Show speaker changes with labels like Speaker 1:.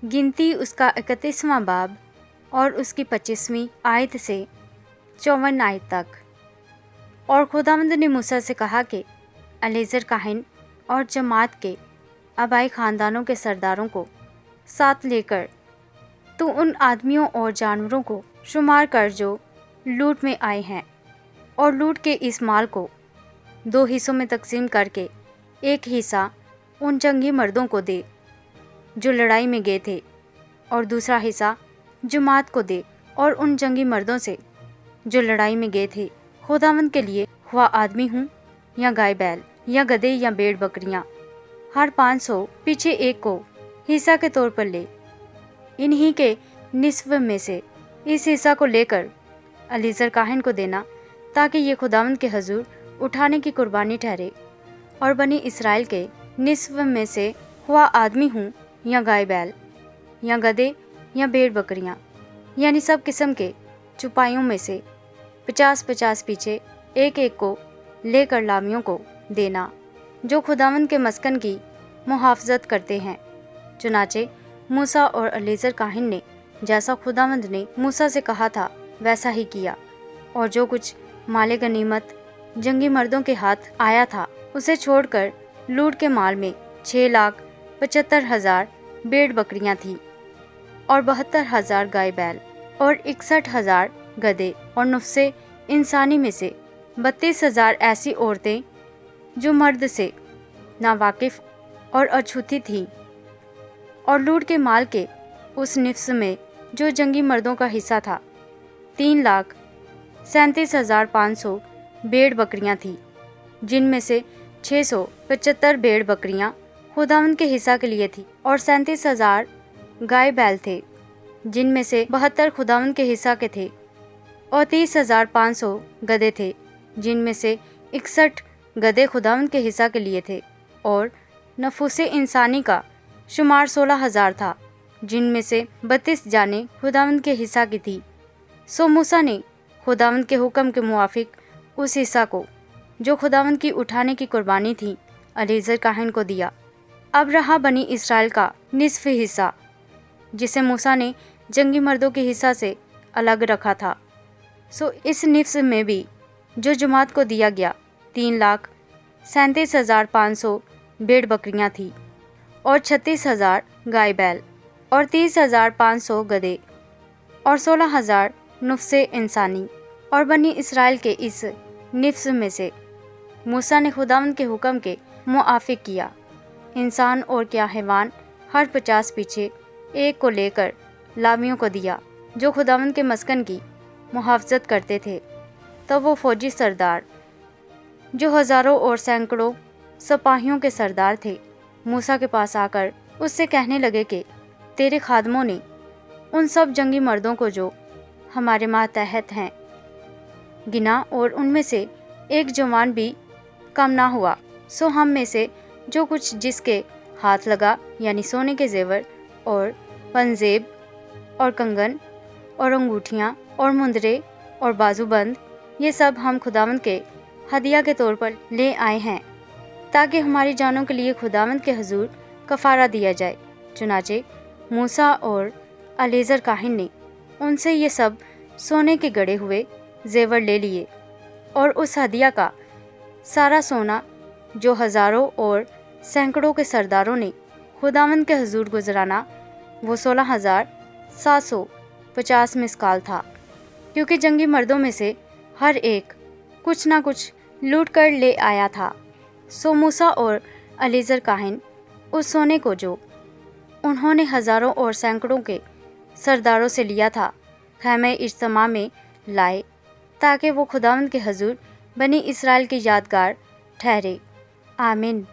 Speaker 1: गिनती उसका 31वां बाब और उसकी 25वीं आयत से 54 आयत तक। और खुदावंद ने मूसा से कहा कि एलीएज़र काहिन और जमात के आबाई ख़ानदानों के सरदारों को साथ लेकर तू उन आदमियों और जानवरों को शुमार कर जो लूट में आए हैं, और लूट के इस माल को 2 हिस्सों में तकसीम करके एक हिस्सा उन जंगी मर्दों को दे जो लड़ाई में गए थे, और दूसरा हिस्सा जमात को दे, और उन जंगी मर्दों से जो लड़ाई में गए थे खुदावंद के लिए हुआ आदमी हूँ या गाय बैल या गधे या भेड़ बकरियाँ, हर 500 पीछे एक को हिस्सा के तौर पर ले। इन्हीं के निस्फ में से इस हिस्सा को लेकर एलीएज़र काहिन को देना, ताकि ये खुदावंद के हजूर उठाने की कुर्बानी ठहरे। और बनी इसराइल के निस्फ में से हुआ आदमी हूँ या गाय बैल या गधे या भेड़ बकरियाँ, यानी सब किस्म के चुपाइयों में से 50-50 पीछे एक एक को लेकर लामियों को देना, जो खुदावंद के मस्कन की मुहाफ़ज़त करते हैं। चुनाचे मूसा और एलीएज़र काहिन ने जैसा खुदावंद ने मूसा से कहा था वैसा ही किया, और जो कुछ माले गनीमत जंगी मर्दों के हाथ आया था उसे छोड़कर लूट के माल में 6,75,000 भेड़ बकरियां थी, और 72,000 गाय बैल, और 61,000 गधे, और नुफ्से इंसानी में से 32,000 ऐसी औरतें जो मर्द से नावाकिफ और अछूती थीं। और लूट के माल के उस निफ्स में जो जंगी मर्दों का हिस्सा था 3,37,500 भेड़ बकरियां थी, जिनमें से 675 भेड़ बकरियां खुदावंद के हिस्सा के लिए थी, और 37,000 गाय बैल थे, जिनमें से 72 खुदावंद के हिस्सा के थे, और 30,500 गधे थे, जिनमें से 61 गधे खुदावंद के हिस्सा के लिए थे, और नफूसे इंसानी का शुमार 16,000 था, जिनमें से 32 जाने खुदावंद के हिस्सा की थी। सो मूसा ने खुदावंद के हुक्म के मुआफिक उस हिस्सा को जो खुदावंद की उठाने की कुर्बानी थी एलीएज़र काहिन को दिया। अब रहा बनी इसराइल का निस्फ हिस्सा, जिसे मूसा ने जंगी मर्दों के हिस्सा से अलग रखा था। सो इस निस्फ में भी जो जमात को दिया गया 3,37,500 भेड़ बकरियां थी, और 36,000 गाय बैल, और 30,500 गधे, और 16,000 नुफ्से इंसानी। और बनी इसराइल के इस निफ्स में से मूसा ने खुदावंद के हुक्म के मुआफिक किया। इंसान और क्या हैवान हर 50 पीछे एक को लेकर लामियों को दिया, जो खुदावंद के मस्कन की मुहाफ़ज़त करते थे। तब वो फौजी सरदार जो हज़ारों और सैकड़ों सिपाहियों के सरदार थे मूसा के पास आकर उससे कहने लगे कि तेरे खादमों ने उन सब जंगी मर्दों को जो हमारे मातहत हैं गिना, और उनमें से एक जवान भी कम ना हुआ। सो हम में से जो कुछ जिसके हाथ लगा, यानी सोने के जेवर और पंजेब और कंगन और अंगूठियाँ और मुंदरे और बाजूबंद, ये सब हम खुदावंद के हदिया के तौर पर ले आए हैं, ताकि हमारी जानों के लिए खुदावंद के हजूर कफ़ारा दिया जाए। चुनाचे मूसा और एलीएज़र काहिन ने उनसे ये सब सोने के गड़े हुए जेवर ले लिए, और उस हदिया का सारा सोना जो हज़ारों और सैकड़ों के सरदारों ने खुदावंद के हजूर गुजराना, वो 16,750 मिस्काल था, क्योंकि जंगी मर्दों में से हर एक कुछ ना कुछ लूट कर ले आया था। सो मूसा और एलीएज़र काहिन उस सोने को जो उन्होंने हज़ारों और सैकड़ों के सरदारों से लिया था ख़ैमे इज्तिमा में लाए, ताकि वो खुदावंद के हजूर बनी इसराइल की यादगार ठहरे। आमीन।